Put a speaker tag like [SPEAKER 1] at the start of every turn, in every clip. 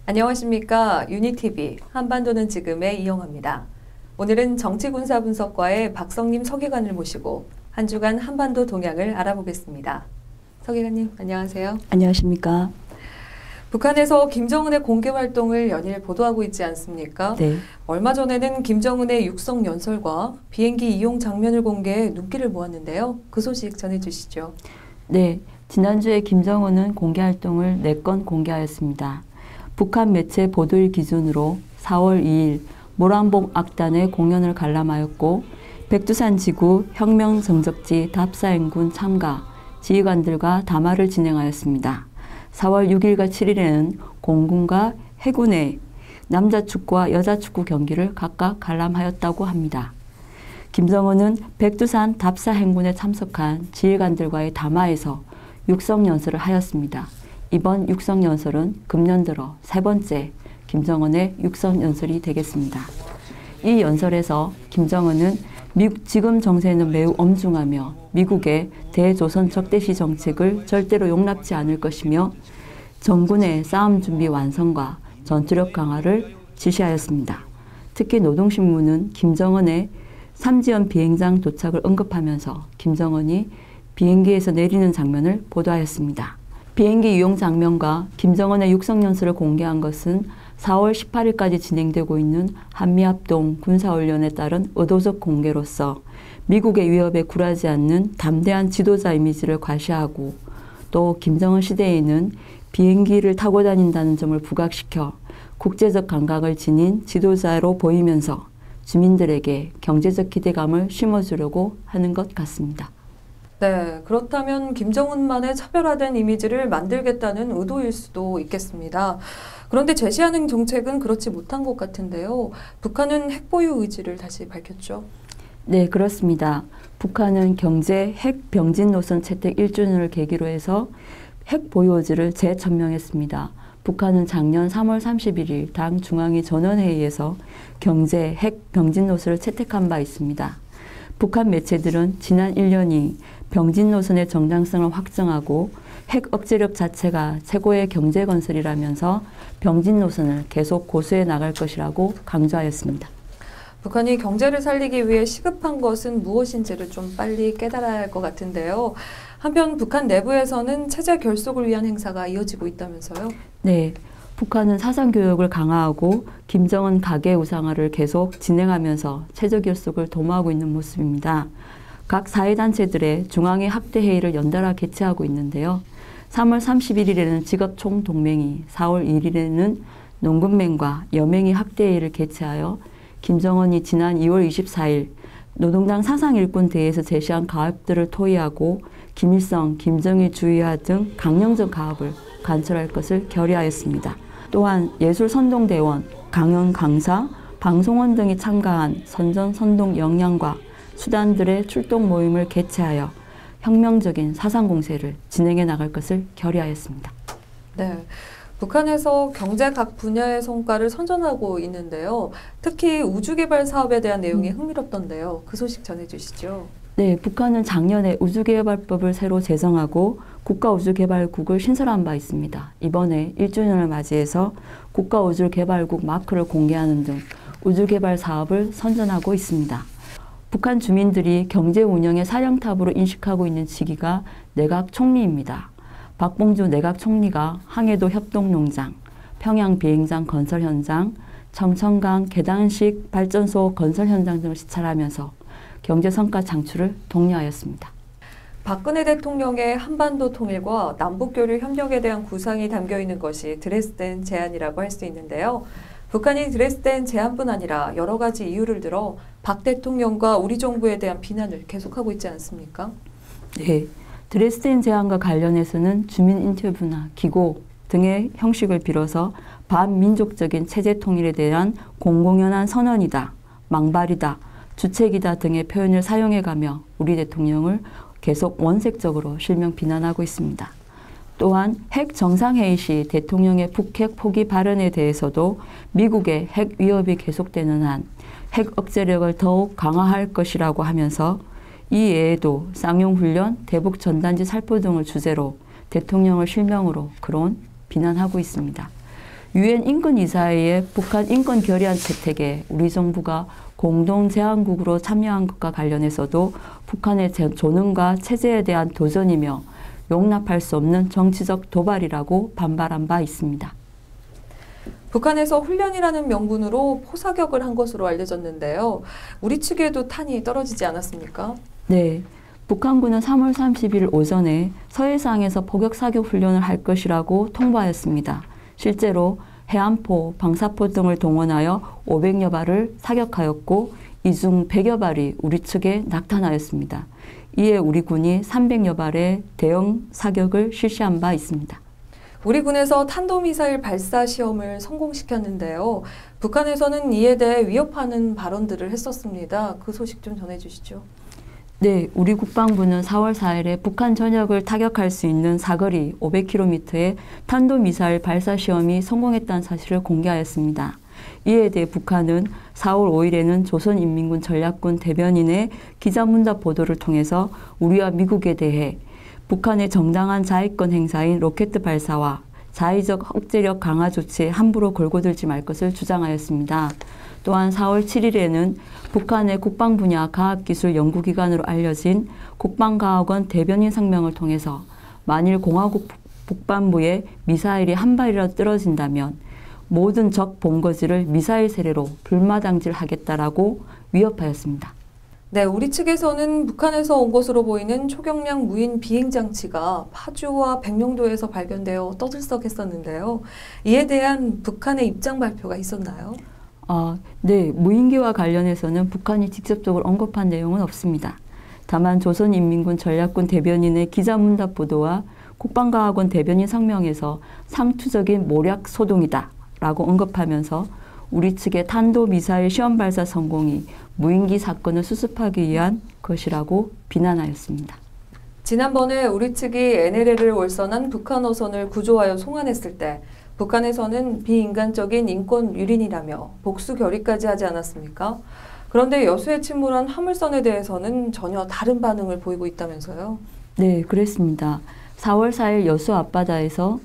[SPEAKER 1] 안녕하십니까. 유니TV 한반도는 지금의 이영화입니다. 오늘은 정치군사분석과의 박성림 서기관을 모시고 한 주간 한반도 동향을 알아보겠습니다. 서기관님 안녕하세요.
[SPEAKER 2] 안녕하십니까.
[SPEAKER 1] 북한에서 김정은의 공개 활동을 연일 보도하고 있지 않습니까?
[SPEAKER 2] 네.
[SPEAKER 1] 얼마 전에는 김정은의 육성 연설과 비행기 이용 장면을 공개해 눈길을 모았는데요. 그 소식 전해주시죠.
[SPEAKER 2] 네. 지난주에 김정은은 공개 활동을 4건 공개하였습니다. 북한 매체 보도일 기준으로 4월 2일 모란봉 악단의 공연을 관람하였고 백두산 지구 혁명 정적지 답사행군 참가 지휘관들과 담화를 진행하였습니다. 4월 6일과 7일에는 공군과 해군의 남자 축구와 여자 축구 경기를 각각 관람하였다고 합니다. 김정은은 백두산 답사 행군에 참석한 지휘관들과의 담화에서 육성연설을 하였습니다. 이번 육성연설은 금년 들어 3번째 김정은의 육성연설이 되겠습니다. 이 연설에서 김정은은 지금 정세는 매우 엄중하며 미국의 대조선 적대시 정책을 절대로 용납지 않을 것이며 정군의 싸움 준비 완성과 전투력 강화를 지시하였습니다. 특히 노동신문은 김정은의 삼지연 비행장 도착을 언급하면서 김정은이 비행기에서 내리는 장면을 보도하였습니다. 비행기 이용 장면과 김정은의 육성연설을 공개한 것은 4월 18일까지 진행되고 있는 한미합동 군사훈련에 따른 의도적 공개로서 미국의 위협에 굴하지 않는 담대한 지도자 이미지를 과시하고 또 김정은 시대에는 비행기를 타고 다닌다는 점을 부각시켜 국제적 감각을 지닌 지도자로 보이면서 주민들에게 경제적 기대감을 심어주려고 하는 것 같습니다.
[SPEAKER 1] 네, 그렇다면 김정은만의 차별화된 이미지를 만들겠다는 의도일 수도 있겠습니다. 그런데 제시하는 정책은 그렇지 못한 것 같은데요. 북한은 핵보유 의지를 다시 밝혔죠.
[SPEAKER 2] 네, 그렇습니다. 북한은 경제 핵 병진 노선 채택 1주년을 계기로 해서 핵 보유 의지를 재천명했습니다. 북한은 작년 3월 31일 당 중앙위 전원회의에서 경제 핵 병진 노선을 채택한 바 있습니다. 북한 매체들은 지난 1년이 병진 노선의 정당성을 확정하고 핵 억제력 자체가 최고의 경제 건설이라면서 병진 노선을 계속 고수해 나갈 것이라고 강조하였습니다.
[SPEAKER 1] 북한이 경제를 살리기 위해 시급한 것은 무엇인지를 좀 빨리 깨달아야 할 것 같은데요. 한편 북한 내부에서는 체제 결속을 위한 행사가 이어지고 있다면서요? 네.
[SPEAKER 2] 북한은 사상교육을 강화하고 김정은 가계 우상화를 계속 진행하면서 체제 결속을 도모하고 있는 모습입니다. 각 사회단체들의 중앙위 학대회의를 연달아 개최하고 있는데요. 3월 31일에는 직업총동맹이, 4월 1일에는 농군맹과 여맹이 학대회의를 개최하여 김정은이 지난 2월 24일 노동당 사상일꾼대회에서 제시한 가업들을 토의하고 김일성, 김정일 주의화 등 강령적 가업을 관철할 것을 결의하였습니다. 또한 예술선동대원, 강연 강사, 방송원 등이 참가한 선전-선동 역량과 수단들의 출동 모임을 개최하여 혁명적인 사상공세를 진행해 나갈 것을 결의하였습니다.
[SPEAKER 1] 네, 북한에서 경제 각 분야의 성과를 선전하고 있는데요. 특히 우주개발 사업에 대한 내용이 흥미롭던데요. 그 소식 전해주시죠.
[SPEAKER 2] 네, 북한은 작년에 우주개발법을 새로 제정하고 국가우주개발국을 신설한 바 있습니다. 이번에 1주년을 맞이해서 국가우주개발국 마크를 공개하는 등 우주개발 사업을 선전하고 있습니다. 북한 주민들이 경제 운영의 사령탑으로 인식하고 있는 시기가 내각 총리입니다. 박봉주 내각 총리가 항해도 협동농장, 평양 비행장 건설 현장, 청천강 계단식 발전소 건설 현장 등을 시찰하면서 경제 성과 창출을 독려하였습니다.
[SPEAKER 1] 박근혜 대통령의 한반도 통일과 남북교류 협력에 대한 구상이 담겨 있는 것이 드레스덴 제안이라고 할 수 있는데요. 북한이 드레스덴 제안뿐 아니라 여러 가지 이유를 들어 박 대통령과 우리 정부에 대한 비난을 계속하고 있지 않습니까?
[SPEAKER 2] 네, 드레스덴 제안과 관련해서는 주민 인터뷰나 기고 등의 형식을 빌어서 반민족적인 체제 통일에 대한 공공연한 선언이다, 망발이다, 주책이다 등의 표현을 사용해가며 우리 대통령을 계속 원색적으로 실명 비난하고 있습니다. 또한 핵 정상회의 시 대통령의 북핵 포기 발언에 대해서도 미국의 핵 위협이 계속되는 한 핵 억제력을 더욱 강화할 것이라고 하면서 이 외에도 쌍용훈련, 대북 전단지 살포 등을 주제로 대통령을 실명으로 그런 비난하고 있습니다. 유엔 인권이사회의 북한 인권 결의안 채택에 우리 정부가 공동 제안국으로 참여한 것과 관련해서도 북한의 존엄과 체제에 대한 도전이며 용납할 수 없는 정치적 도발이라고 반발한 바 있습니다.
[SPEAKER 1] 북한에서 훈련이라는 명분으로 포사격을 한 것으로 알려졌는데요. 우리 측에도 탄이 떨어지지 않았습니까?
[SPEAKER 2] 네. 북한군은 3월 30일 오전에 서해상에서 포격사격 훈련을 할 것이라고 통보하였습니다. 실제로 해안포, 방사포 등을 동원하여 500여 발을 사격하였고 이 중 100여 발이 우리 측에 낙탄하였습니다. 이에 우리 군이 300여 발의 대형 사격을 실시한 바 있습니다.
[SPEAKER 1] 우리 군에서 탄도미사일 발사 시험을 성공시켰는데요. 북한에서는 이에 대해 위협하는 발언들을 했었습니다. 그 소식 좀 전해주시죠.
[SPEAKER 2] 네, 우리 국방부는 4월 4일에 북한 전역을 타격할 수 있는 사거리 500km의 탄도미사일 발사 시험이 성공했다는 사실을 공개하였습니다. 이에 대해 북한은 4월 5일에는 조선인민군 전략군 대변인의 기자문답 보도를 통해서 우리와 미국에 대해 북한의 정당한 자위권 행사인 로켓 발사와 자의적 억제력 강화 조치에 함부로 걸고들지 말 것을 주장하였습니다. 또한 4월 7일에는 북한의 국방 분야 과학기술 연구기관으로 알려진 국방과학원 대변인 성명을 통해서 만일 공화국 북반부에 미사일이 한 발이라도 떨어진다면 모든 적 본거지를 미사일 세례로 불마당질하겠다라고 위협하였습니다.
[SPEAKER 1] 네, 우리 측에서는 북한에서 온 것으로 보이는 초경량 무인 비행 장치가 파주와 백령도에서 발견되어 떠들썩했었는데요. 이에 대한 북한의 입장 발표가 있었나요?
[SPEAKER 2] 네, 무인기와 관련해서는 북한이 직접적으로 언급한 내용은 없습니다. 다만 조선인민군 전략군 대변인의 기자문답 보도와 국방과학원 대변인 성명에서 상투적인 모략 소동이다 라고 언급하면서 우리 측의 탄도미사일 시험 발사 성공이 무인기 사건을 수습하기 위한 것이라고 비난하였습니다.
[SPEAKER 1] 지난번에 우리 측이 NLL을 월선한 북한 어선을 구조하여 송환했을 때 북한에서는 비인간적인 인권 유린이라며 복수 결의까지 하지 않았습니까? 그런데 여수에 침몰한 화물선에 대해서는 전혀 다른 반응을 보이고 있다면서요?
[SPEAKER 2] 네, 그랬습니다. 4월 4일 여수 앞바다에서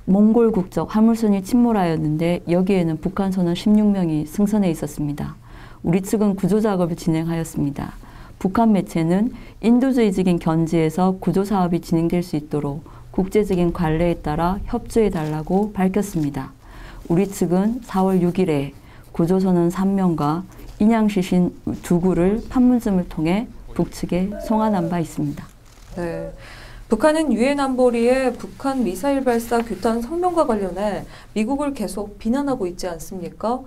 [SPEAKER 2] 몽골 국적 화물선이 침몰하였는데 여기에는 북한선원 16명이 승선해 있었습니다. 우리 측은 구조 작업을 진행하였습니다. 북한 매체는 인도주의적인 견지에서 구조 사업이 진행될 수 있도록 국제적인 관례에 따라 협조해달라고 밝혔습니다. 우리 측은 4월 6일에 구조선원 3명과 인양시신 2구를 판문점을 통해 북측에 송환한 바 있습니다.
[SPEAKER 1] 네. 북한은 유엔 안보리의 북한 미사일 발사 규탄 성명과 관련해 미국을 계속 비난하고 있지 않습니까?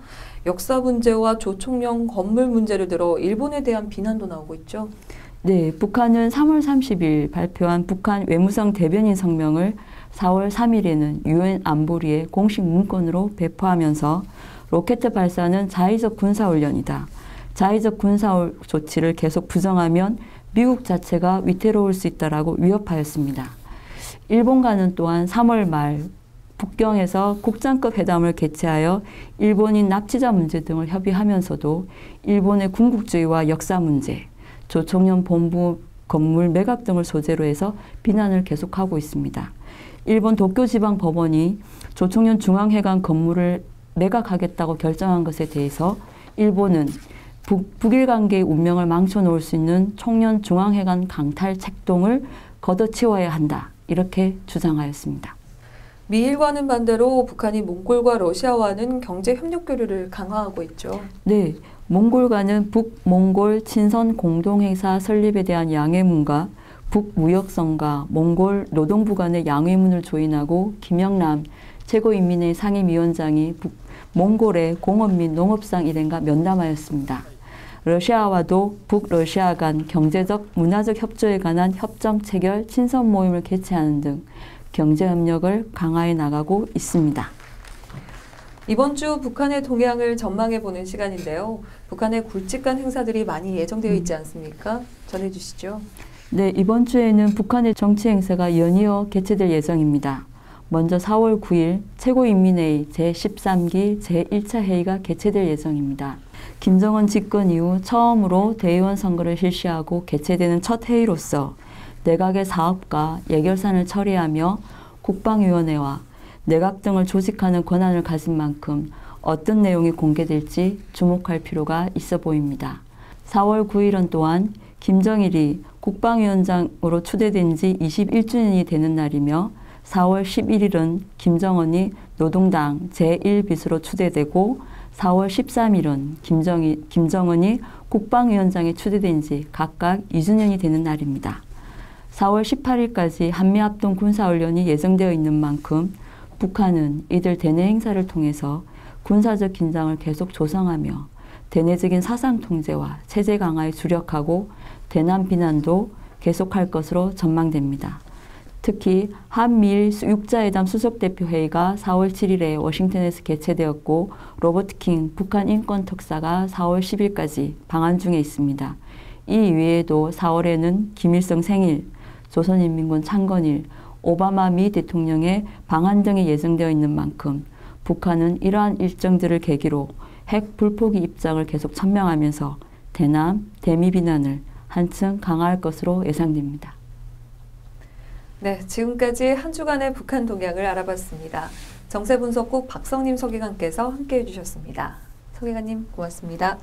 [SPEAKER 1] 역사 문제와 조총련 건물 문제를 들어 일본에 대한 비난도 나오고 있죠.
[SPEAKER 2] 네, 북한은 3월 30일 발표한 북한 외무성 대변인 성명을 4월 3일에는 유엔 안보리에 공식 문건으로 배포하면서 로켓 발사는 자의적 군사훈련이다. 자의적 군사 조치를 계속 부정하면 미국 자체가 위태로울 수 있다라고 위협하였습니다. 일본과는 또한 3월 말 북경에서 국장급 회담을 개최하여 일본인 납치자 문제 등을 협의하면서도 일본의 군국주의와 역사 문제, 조총련 본부 건물 매각 등을 소재로 해서 비난을 계속하고 있습니다. 일본 도쿄지방법원이 조총련 중앙회관 건물을 매각하겠다고 결정한 것에 대해서 일본은 북일 관계의 운명을 망쳐놓을 수 있는 총련 중앙회관 강탈 책동을 걷어치워야 한다. 이렇게 주장하였습니다.
[SPEAKER 1] 미일과는 반대로 북한이 몽골과 러시아와는 경제 협력 교류를 강화하고 있죠.
[SPEAKER 2] 네, 몽골과는 북몽골 친선 공동회사 설립에 대한 양해문과 북무역성과 몽골 노동부 간의 양해문을 조인하고 김영남 최고인민회의 상임위원장이 몽골의 공업 및 농업상 일행과 면담하였습니다. 러시아와도 북러시아 간 경제적, 문화적 협조에 관한 협정 체결 친선 모임을 개최하는 등 경제 협력을 강화해 나가고 있습니다.
[SPEAKER 1] 이번 주 북한의 동향을 전망해보는 시간인데요. 북한의 굵직한 행사들이 많이 예정되어 있지 않습니까? 전해주시죠.
[SPEAKER 2] 네, 이번 주에는 북한의 정치 행사가 연이어 개최될 예정입니다. 먼저 4월 9일 최고인민회의 제13기 제1차 회의가 개최될 예정입니다. 김정은 집권 이후 처음으로 대의원 선거를 실시하고 개최되는 첫 회의로서 내각의 사업과 예결산을 처리하며 국방위원회와 내각 등을 조직하는 권한을 가진 만큼 어떤 내용이 공개될지 주목할 필요가 있어 보입니다. 4월 9일은 또한 김정일이 국방위원장으로 추대된 지 21주년이 되는 날이며 4월 11일은 김정은이 노동당 제1비서로 추대되고 4월 13일은 김정은이 국방위원장에 추대된 지 각각 2주년이 되는 날입니다. 4월 18일까지 한미합동 군사훈련이 예정되어 있는 만큼 북한은 이들 대내 행사를 통해서 군사적 긴장을 계속 조성하며 대내적인 사상 통제와 체제 강화에 주력하고 대남 비난도 계속할 것으로 전망됩니다. 특히 한미일 육자회담 수석대표회의가 4월 7일에 워싱턴에서 개최되었고 로버트 킹 북한 인권특사가 4월 10일까지 방한 중에 있습니다. 이 외에도 4월에는 김일성 생일, 조선인민군 창건일, 오바마 미 대통령의 방한 등이 예정되어 있는 만큼 북한은 이러한 일정들을 계기로 핵 불포기 입장을 계속 천명하면서 대남, 대미 비난을 한층 강화할 것으로 예상됩니다.
[SPEAKER 1] 네, 지금까지 한 주간의 북한 동향을 알아봤습니다. 정세분석국 박성림 서기관께서 함께해 주셨습니다. 서기관님 고맙습니다.